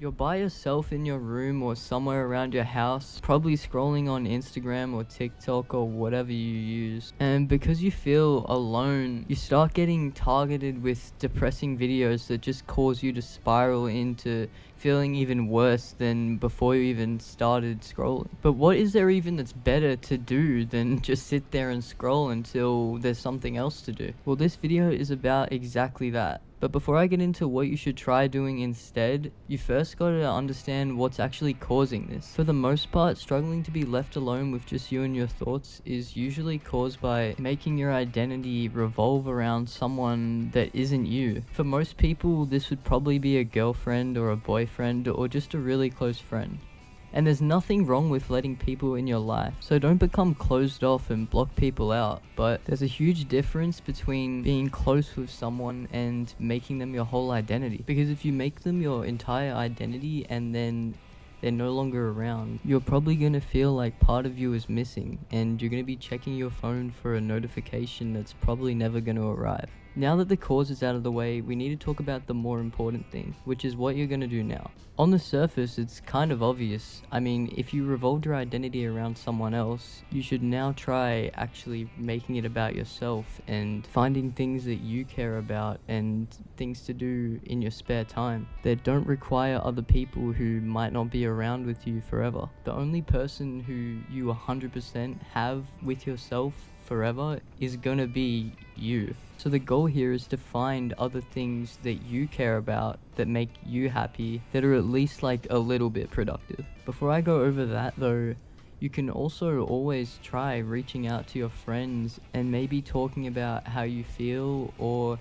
You're by yourself in your room or somewhere around your house, probably scrolling on Instagram or TikTok or whatever you use. And because you feel alone, you start getting targeted with depressing videos that just cause you to spiral into feeling even worse than before you even started scrolling. But what is there even that's better to do than just sit there and scroll until there's something else to do? Well, this video is about exactly that. But before I get into what you should try doing instead, you first gotta understand what's actually causing this. For the most part, struggling to be left alone with just you and your thoughts is usually caused by making your identity revolve around someone that isn't you. For most people, this would probably be a girlfriend or a boyfriend or just a really close friend. And there's nothing wrong with letting people in your life, so don't become closed off and block people out. But there's a huge difference between being close with someone and making them your whole identity. Because if you make them your entire identity and then they're no longer around, you're probably going to feel like part of you is missing, and you're going to be checking your phone for a notification that's probably never going to arrive. Now that the cause is out of the way, we need to talk about the more important thing, which is what you're going to do now. On the surface, it's kind of obvious. I mean, if you revolved your identity around someone else, you should now try actually making it about yourself and finding things that you care about and things to do in your spare time that don't require other people who might not be around with you forever. The only person who you 100% have with yourself forever is gonna be you. So the goal here is to find other things that you care about that make you happy, that are at least like a little bit productive. Before I go over that though, you can also always try reaching out to your friends and maybe talking about how you feel or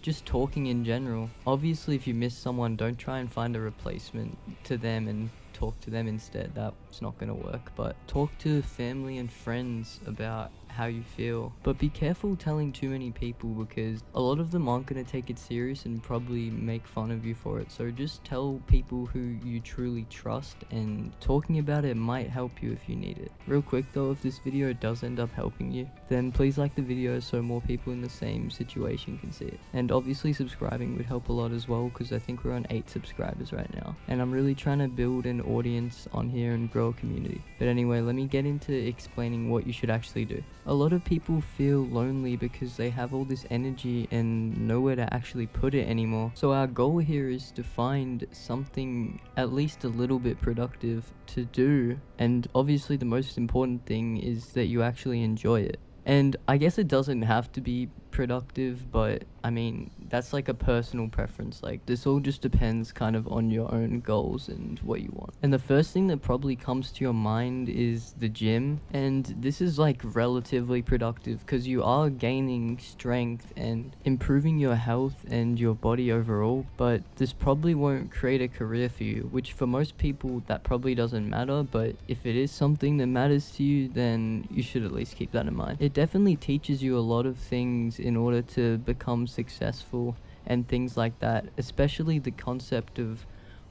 just talking in general. Obviously, if you miss someone, don't try and find a replacement to them and talk to them instead. That's not gonna work. But talk to family and friends about how you feel. But be careful telling too many people, because a lot of them aren't gonna take it serious and probably make fun of you for it. So just tell people who you truly trust, and talking about it might help you if you need it. Real quick though, if this video does end up helping you, then please like the video so more people in the same situation can see it. And obviously subscribing would help a lot as well, because I think we're on 8 subscribers right now. And I'm really trying to build an audience on here and grow a community. But anyway, let me get into explaining what you should actually do. A lot of people feel lonely because they have all this energy and nowhere to actually put it anymore. So our goal here is to find something at least a little bit productive to do. And obviously the most important thing is that you actually enjoy it. And I guess it doesn't have to be productive, but I mean, that's like a personal preference. Like, this all just depends kind of on your own goals and what you want. And the first thing that probably comes to your mind is the gym. And this is like relatively productive because you are gaining strength and improving your health and your body overall, but this probably won't create a career for you, which for most people that probably doesn't matter. But if it is something that matters to you, then you should at least keep that in mind. It definitely teaches you a lot of things in order to become successful and things like that, especially the concept of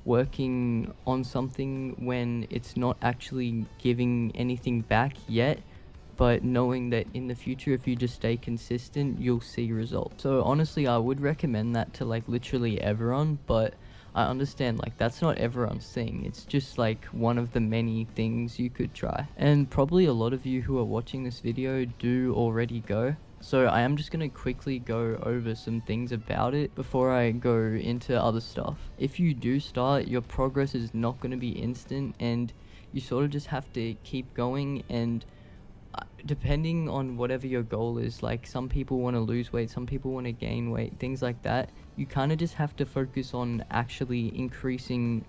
working on something when it's not actually giving anything back yet, but knowing that in the future, if you just stay consistent, you'll see results. So honestly, I would recommend that to like literally everyone, but I understand like that's not everyone's thing. It's just like one of the many things you could try. And probably a lot of you who are watching this video do already go. So I am just going to quickly go over some things about it before I go into other stuff. If you do start, your progress is not going to be instant, and you sort of just have to keep going. And depending on whatever your goal is, like some people want to lose weight, some people want to gain weight, things like that, you kind of just have to focus on actually increasing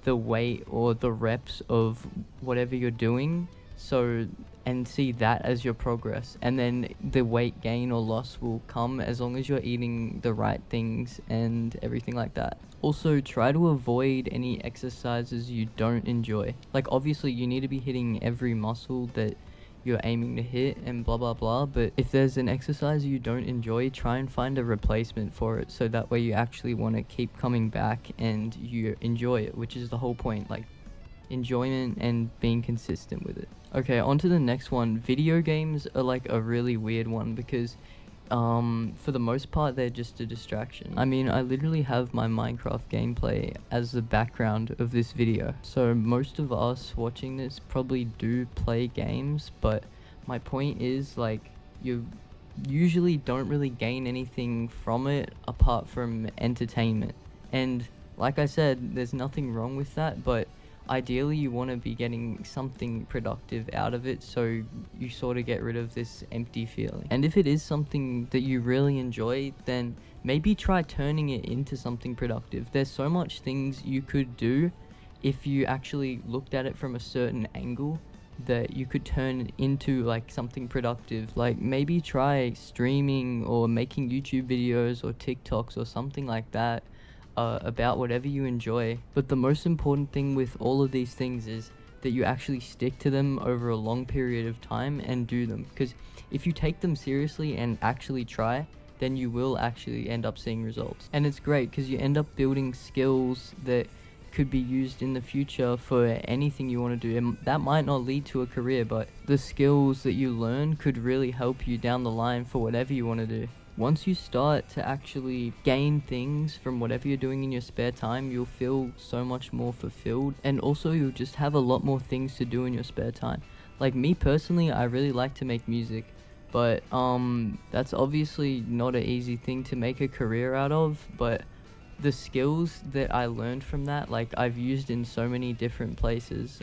the weight or the reps of whatever you're doing. So, and see that as your progress, and then the weight gain or loss will come as long as you're eating the right things and everything like that. Also, try to avoid any exercises you don't enjoy. Like obviously you need to be hitting every muscle that you're aiming to hit and blah blah blah, but if there's an exercise you don't enjoy, try and find a replacement for it, so that way you actually want to keep coming back and you enjoy it, which is the whole point. Like, enjoyment and being consistent with it. Okay, on to the next one. Video games are like a really weird one, because For the most part, they're just a distraction. I mean, I literally have my Minecraft gameplay as the background of this video. So most of us watching this probably do play games, but my point is, like, you usually don't really gain anything from it apart from entertainment. And like I said, there's nothing wrong with that, but ideally you want to be getting something productive out of it, so you sort of get rid of this empty feeling. And if it is something that you really enjoy, then maybe try turning it into something productive. There's so much things you could do if you actually looked at it from a certain angle that you could turn into like something productive. Like maybe try streaming or making YouTube videos or TikToks or something like that, about whatever you enjoy. But the most important thing with all of these things is that you actually stick to them over a long period of time and do them. Because if you take them seriously and actually try, then you will actually end up seeing results. And it's great because you end up building skills that could be used in the future for anything you want to do. And that might not lead to a career, but the skills that you learn could really help you down the line for whatever you want to do. Once you start to actually gain things from whatever you're doing in your spare time, you'll feel so much more fulfilled, and also you'll just have a lot more things to do in your spare time. Like me personally, I really like to make music, but that's obviously not an easy thing to make a career out of, but the skills that I learned from that, like I've used in so many different places.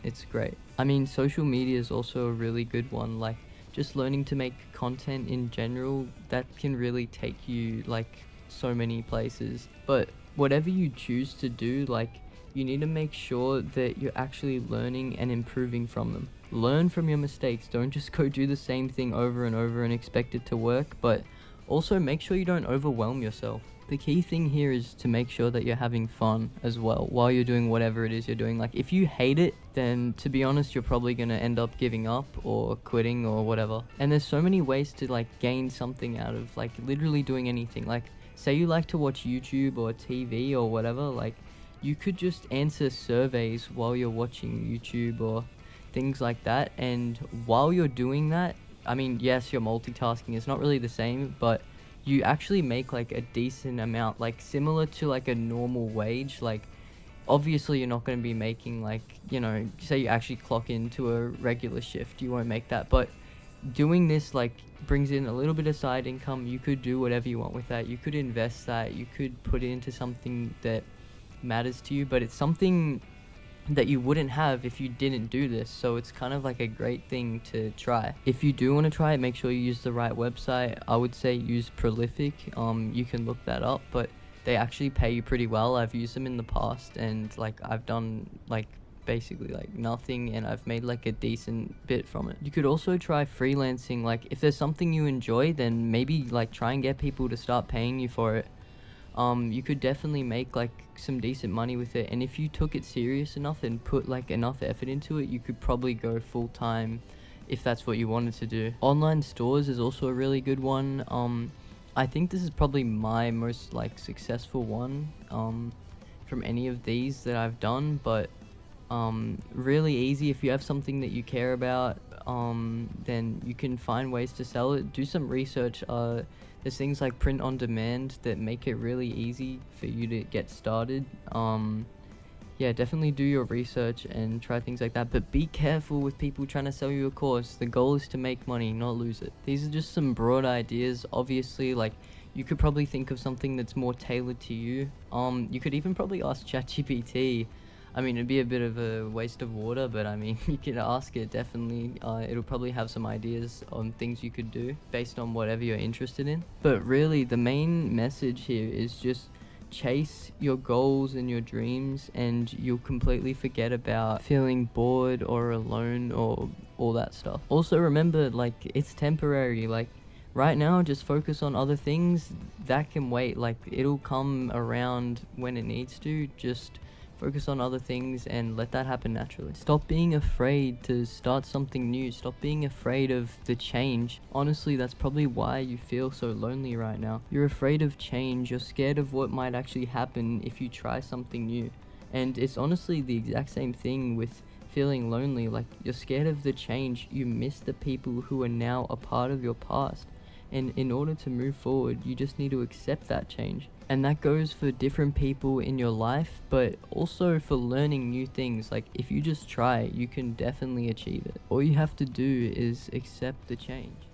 It's great. I mean, social media is also a really good one. Like just learning to make content in general, that can really take you like so many places. But whatever you choose to do, like you need to make sure that you're actually learning and improving from them. Learn from your mistakes. Don't just go do the same thing over and over and expect it to work, but also make sure you don't overwhelm yourself. The key thing here is to make sure that you're having fun as well while you're doing whatever it is you're doing. Like if you hate it, then to be honest, you're probably going to end up giving up or quitting or whatever. And there's so many ways to like gain something out of like literally doing anything. Like say you like to watch YouTube or TV or whatever, like you could just answer surveys while you're watching YouTube or things like that. And while you're doing that, I mean, yes, you're multitasking. It's not really the same, but you actually make like a decent amount, like similar to like a normal wage. Like obviously you're not going to be making like, you know, say you actually clock into a regular shift, you won't make that, but doing this like brings in a little bit of side income. You could do whatever you want with that. You could invest that, you could put it into something that matters to you, but it's something that you wouldn't have if you didn't do this. So it's kind of like a great thing to try. If you do want to try it, make sure you use the right website. I would say use Prolific. You can look that up, but they actually pay you pretty well. I've used them in the past, and like I've done like basically like nothing, and I've made like a decent bit from it. You could also try freelancing. Like if there's something you enjoy, then maybe like try and get people to start paying you for it. You could definitely make like some decent money with it, and if you took it serious enough and put like enough effort into it, you could probably go full time if that's what you wanted to do. Online stores is also a really good one. I think this is probably my most like successful one from any of these that I've done, but really easy. If you have something that you care about, then you can find ways to sell it. Do some research. There's things like print on demand that make it really easy for you to get started. Yeah, definitely do your research and try things like that, but be careful with people trying to sell you a course. The goal is to make money, not lose it. These are just some broad ideas. Obviously, like you could probably think of something that's more tailored to you. You could even probably ask ChatGPT. I mean, it'd be a bit of a waste of water, but I mean, you can ask it, definitely. It'll probably have some ideas on things you could do based on whatever you're interested in. But really, the main message here is just chase your goals and your dreams, and you'll completely forget about feeling bored or alone or all that stuff. Also, remember, like, it's temporary. Like, right now, just focus on other things. That can wait. Like, it'll come around when it needs to. Just focus on other things and let that happen naturally. Stop being afraid to start something new. Stop being afraid of the change. Honestly, that's probably why you feel so lonely right now. You're afraid of change. You're scared of what might actually happen if you try something new. And it's honestly the exact same thing with feeling lonely. Like, you're scared of the change. You miss the people who are now a part of your past. And in order to move forward, you just need to accept that change. And that goes for different people in your life, but also for learning new things. Like, if you just try, you can definitely achieve it. All you have to do is accept the change.